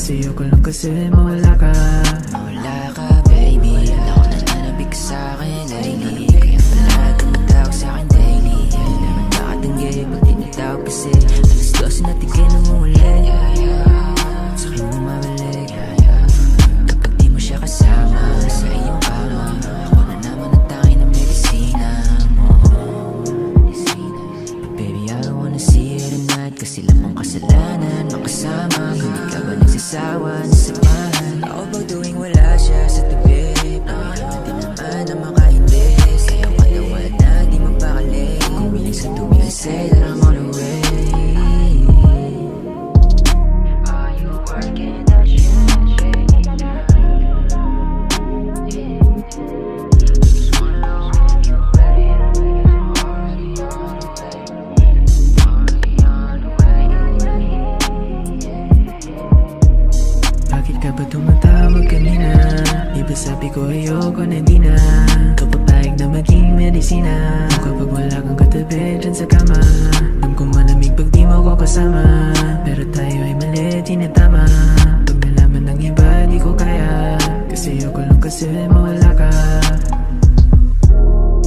Kasi ayoko lang kasi mawala ka. Mawala ka baby, alam ko na nanabig ka sa'kin lately. Kaya pala tumatawag sa'kin daily. Hindi naman nakatanggi pag tinatawag kasi alas 12 na tigay nang uli. Sa'kin mo mabalik kapag di mo siya kasama sa iyong kama. Ako na naman ang tanging na medisina mo. But baby I don't wanna see it tonight, kasi lamang kasalanan makasama. Kung di ka ba nagsasawa na samahan ako bang tuwing wala siya sa tabi. Pangyaman din naman na makahindi. Sa'yo kalawad na di mapakali. Kumilig sa tubig and say that I'm on the way. Are you working that shit? Just wanna know if you're ready. Already on the way. Already on the way. Bakit ka ba tumatawag kanina? Di ba sabi ko ayoko na di na ikaw papayag na maging medisina mo kapag wala kang katabi dyan sa kama. Alam kong malamig pag di mo ko kasama, pero tayo ay mali, di na tama. Pag nalaman ng iba di ko kaya, kasi ayoko lang kasi